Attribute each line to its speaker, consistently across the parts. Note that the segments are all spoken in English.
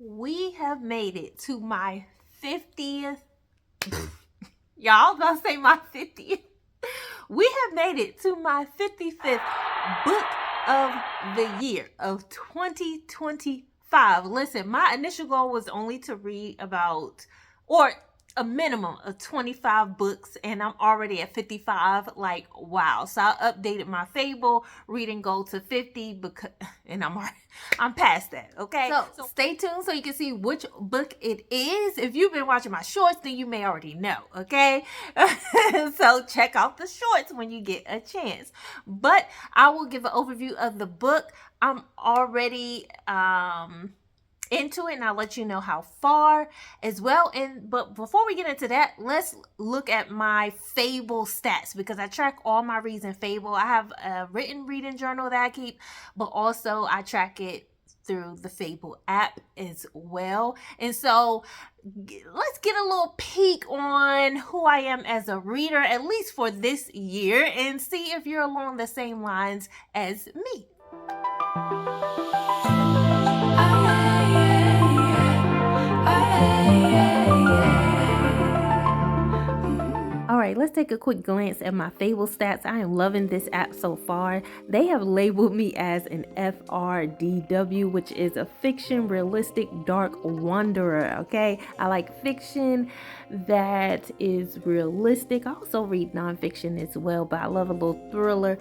Speaker 1: We have made it to my 50th. Y'all, I was about to say my 50th. We have made it to my 55th book of the year of 2025. Listen, my initial goal was only to read about, or a minimum of 25 books, and I'm already at 55. Like, wow. So I updated my Fable reading goal to 50 because, and I'm past that. Okay, so stay tuned so you can see which book it is. If you've been watching my shorts, then you may already know. Okay, so check out the shorts when you get a chance. But I will give an overview of the book. I'm already into it, and I'll let you know how far as well. But before we get into that, let's look at my Fable stats, because I track all my reads in Fable. I have a written reading journal that I keep, but also I track it through the Fable app as well. And so let's get a little peek on who I am as a reader, at least for this year, and see if you're along the same lines as me. Alright, let's take a quick glance at my Fable stats. I am loving this app so far. They have labeled me as an FRDW, which is a fiction, realistic, dark wanderer. Okay, I like fiction that is realistic. I also read nonfiction as well, but I love a little thriller,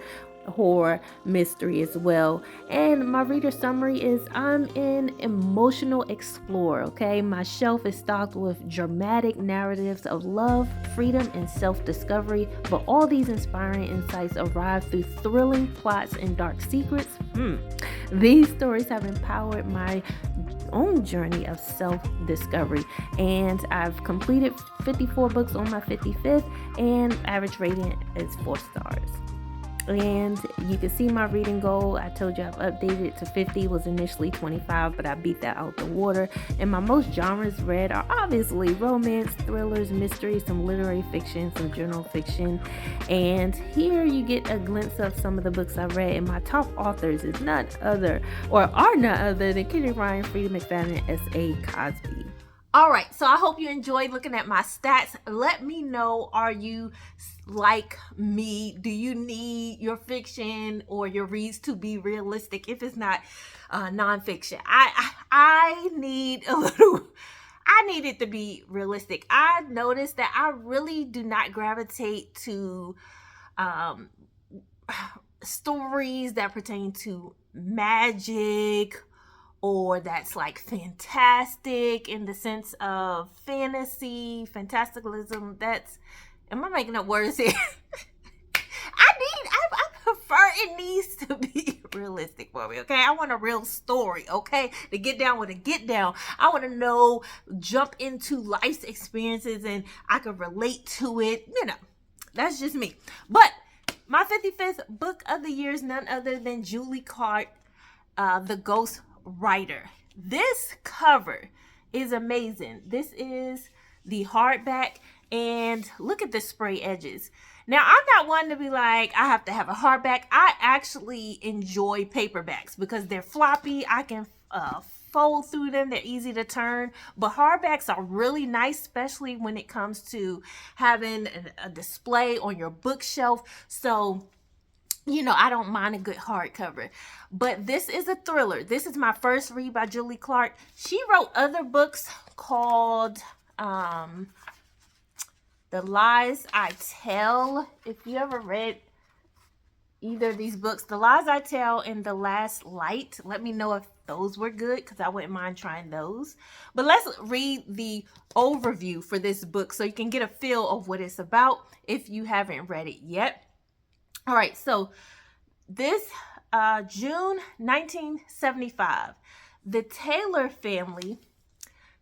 Speaker 1: horror, mystery as well. And my reader summary is I'm an emotional explorer. Okay, my shelf is stocked with dramatic narratives of love, freedom, and self-discovery, but all these inspiring insights arrive through thrilling plots and dark secrets. These stories have empowered my own journey of self-discovery, and I've completed 54 books on my 55th, and average rating is 4 stars. And you can see my reading goal. I told you I've updated it to 50. It was initially 25, but I beat that out the water. And my most genres read are obviously romance, thrillers, mysteries, some literary fiction, some journal fiction. And here you get a glimpse of some of the books I read. And my top authors are none other than Kendrick Ryan, Frida McFadden, and S.A. Cosby. All right, so I hope you enjoyed looking at my stats. Let me know, are you like me? Do you need your fiction or your reads to be realistic? If it's not nonfiction, I need a little. I need it to be realistic. I noticed that I really do not gravitate to stories that pertain to magic, or that's like fantastic in the sense of fantasy, fantasticalism. Am I making up words here? I prefer it needs to be realistic for me, okay? I want a real story, okay? To get down with a get down. I want to jump into life's experiences and I can relate to it. That's just me. But my 55th book of the year is none other than Julie Clark, The Ghost Writer. This cover is amazing. This is the hardback, and look at the spray edges. Now, I'm not one to be like, I have to have a hardback. I actually enjoy paperbacks because they're floppy. I can fold through them. They're easy to turn. But hardbacks are really nice, especially when it comes to having a display on your bookshelf. So I don't mind a good hardcover. But this is a thriller. This is my first read by Julie Clark. She wrote other books called The Lies I Tell. If you ever read either of these books, The Lies I Tell and The Last Light, let me know if those were good, because I wouldn't mind trying those. But let's read the overview for this book so you can get a feel of what it's about if you haven't read it yet. All right, so this June 1975, the Taylor family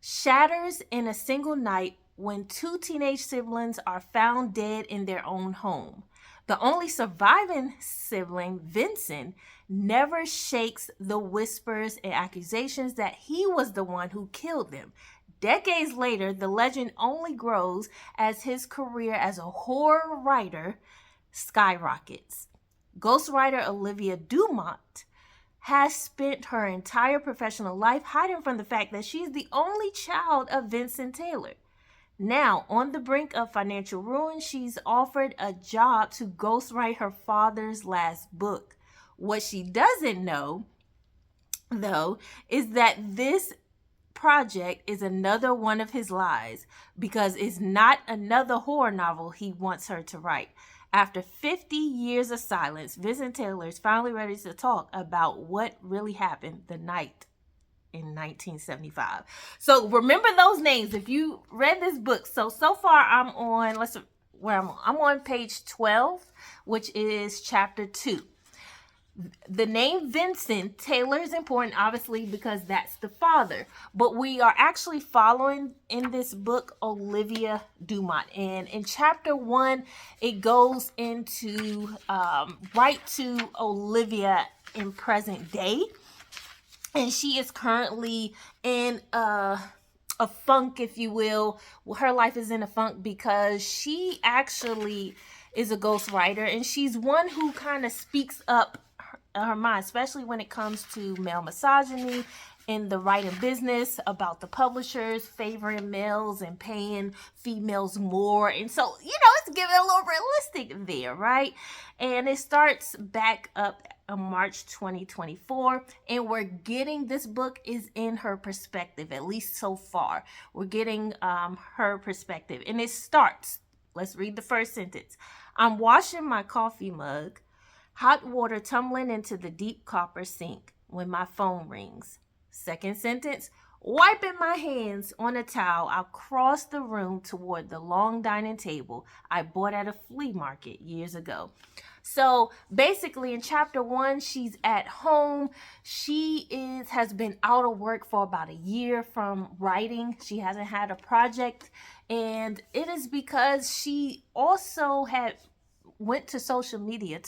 Speaker 1: shatters in a single night when 2 teenage siblings are found dead in their own home. The only surviving sibling, Vincent, never shakes the whispers and accusations that he was the one who killed them. Decades later, the legend only grows as his career as a horror writer skyrockets. Ghostwriter Olivia Dumont has spent her entire professional life hiding from the fact that she's the only child of Vincent Taylor. Now, on the brink of financial ruin, she's offered a job to ghostwrite her father's last book. What she doesn't know, though, is that this project is another one of his lies, because it's not another horror novel he wants her to write. After 50 years of silence, Vincent Taylor is finally ready to talk about what really happened the night in 1975. So remember those names if you read this book. So far I'm on, I'm on page 12, which is chapter 2. The name Vincent Taylor is important, obviously, because that's the father. But we are actually following in this book Olivia Dumont. And in chapter 1, it goes into right to Olivia in present day. And she is currently in a funk, if you will. Her life is in a funk because she actually is a ghostwriter, and she's one who kind of speaks up her mind, especially when it comes to male misogyny in the writing business, about the publishers favoring males and paying females more. And so, it's getting a little realistic there, right? And it starts back up March 2024, and we're getting, this book is in her perspective, at least so far. We're getting her perspective, and it starts, let's read the first sentence. I'm washing my coffee mug, hot water tumbling into the deep copper sink, when my phone rings. Second sentence, wiping my hands on a towel, I'll cross the room toward the long dining table I bought at a flea market years ago. So basically in chapter 1, she's at home. She has been out of work for about a year from writing. She hasn't had a project, and it is because she also took to social media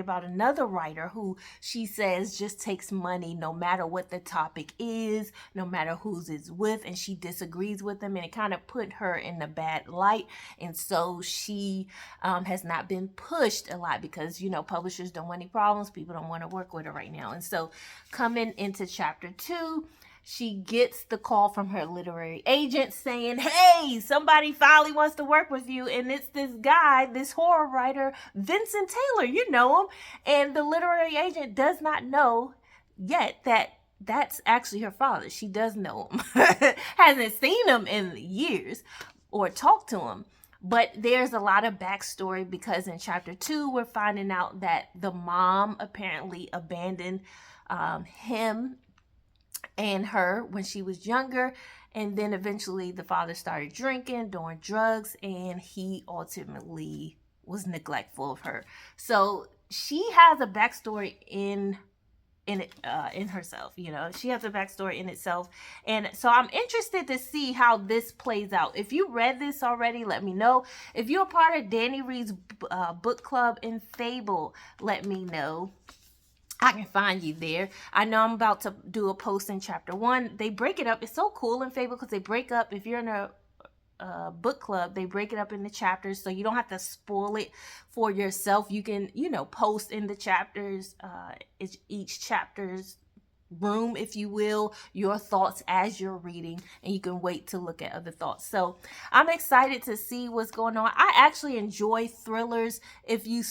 Speaker 1: about another writer who she says just takes money no matter what the topic is, no matter who's it's with, and she disagrees with them, and it kind of put her in a bad light. And so she has not been pushed a lot because, publishers don't want any problems. People don't want to work with her right now. And so coming into chapter 2, she gets the call from her literary agent saying, hey, somebody finally wants to work with you. And it's this guy, this horror writer, Vincent Taylor, you know him. And the literary agent does not know yet that that's actually her father. She does know him. Hasn't seen him in years or talked to him. But there's a lot of backstory because in chapter 2, we're finding out that the mom apparently abandoned him and her when she was younger, and then eventually the father started drinking, doing drugs, and he ultimately was neglectful of her. So she has a backstory in herself. She has a backstory in itself, and so I'm interested to see how this plays out. If you read this already, let me know. If you're a part of Danny Reed's book club in Fable, let me know. I can find you there. I know I'm about to do a post in chapter 1. They break it up. It's so cool in Fable because they break up. If you're in a book club, they break it up into chapters, so you don't have to spoil it for yourself. You can, post in the chapters, each chapter's room, if you will, your thoughts as you're reading, and you can wait to look at other thoughts. So I'm excited to see what's going on. I actually enjoy thrillers. If you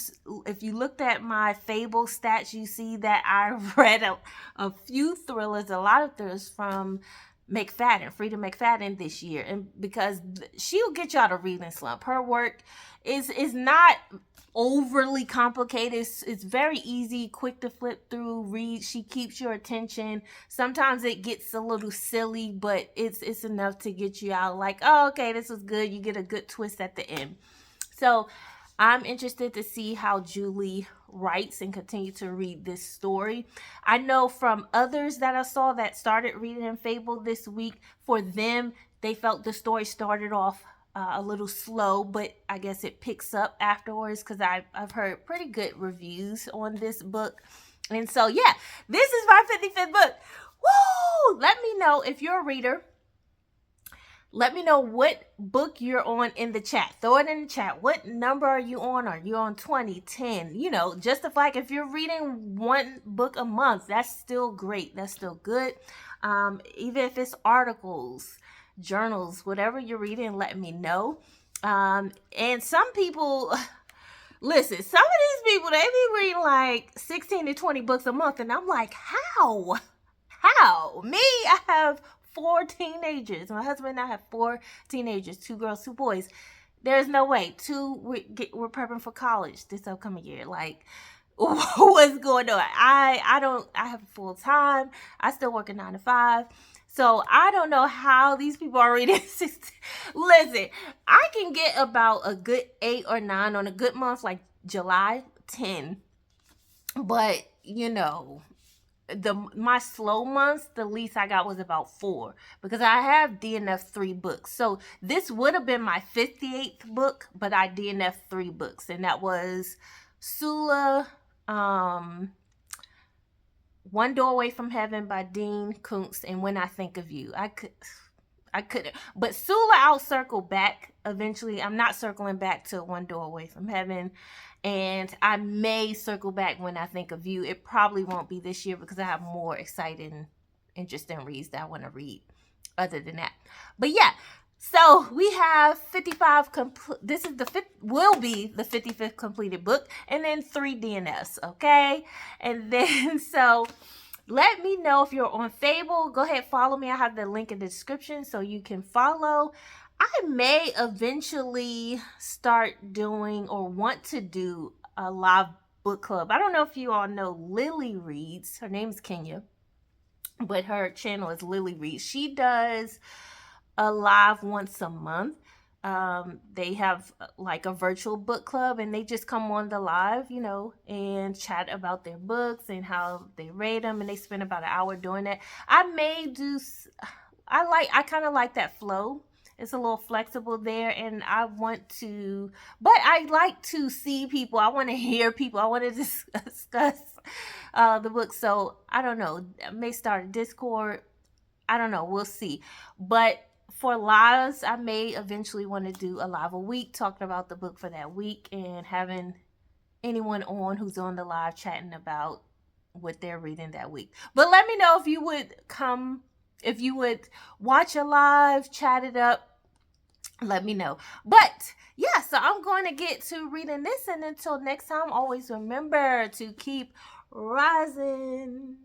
Speaker 1: looked at my Fable stats, you see that I read a few thrillers, a lot of thrillers from Freida McFadden this year, and because she'll get you out of reading slump. Her work is not overly complicated. It's very easy, quick to flip through, read. She keeps your attention. Sometimes it gets a little silly, but it's enough to get you out like, oh, okay, this was good. You get a good twist at the end. So I'm interested to see how Julie writes and continue to read this story. I know from others that I saw that started reading in Fable this week, for them, they felt the story started off a little slow, but I guess it picks up afterwards because I've heard pretty good reviews on this book. And so, yeah, this is my 55th book. Woo! Let me know if you're a reader. Let me know what book you're on in the chat. Throw it in the chat. What number are you on? Are you on 20, 10? You know, just if you're reading one book a month, that's still great. That's still good. Even if it's articles, journals, whatever you're reading, let me know. And some people, listen, some of these people, they be reading like 16 to 20 books a month. And I'm like, how? How? Me, I have 4 teenagers. My husband and I have 4 teenagers, 2 girls, 2 boys. There's no way. We're prepping for college this upcoming year. Like, what's going on? I have full time. I still work a 9 to 5. So I don't know how these people are reading. Listen, I can get about a good 8 or 9 on a good month, like July, 10. But my slow months, the least I got was about 4, because I have DNF 3 books. So this would have been my 58th book, but I DNF 3 books, and that was Sula, One Door Away from Heaven by Dean Koontz, and When I Think of You. I couldn't, but Sula I'll circle back eventually. I'm not circling back to One Door Away from Heaven, and I may circle back When I Think of You. It probably won't be this year because I have more exciting, interesting reads that I want to read other than that. But yeah, so we have 55 this is will be the 55th completed book, and then 3 DNFs, okay? And then so let me know if you're on Fable. Go ahead, follow me. I have the link in the description so you can follow. I may eventually start doing or want to do a live book club. I don't know if you all know Lily Reads. Her name's Kenya, but her channel is Lily Reads. She does a live once a month. They have like a virtual book club, and they just come on the live, and chat about their books and how they rate them, and they spend about an hour doing that. I kind of like that flow. It's a little flexible there, and but I like to see people. I want to hear people. I want to discuss the book. So I don't know. I may start a Discord. I don't know. We'll see. But for lives, I may eventually want to do a live a week talking about the book for that week, and having anyone on who's on the live chatting about what they're reading that week. But let me know if you would watch a live, chat it up. Let me know. But yeah, so I'm going to get to reading this, and until next time, always remember to keep rising.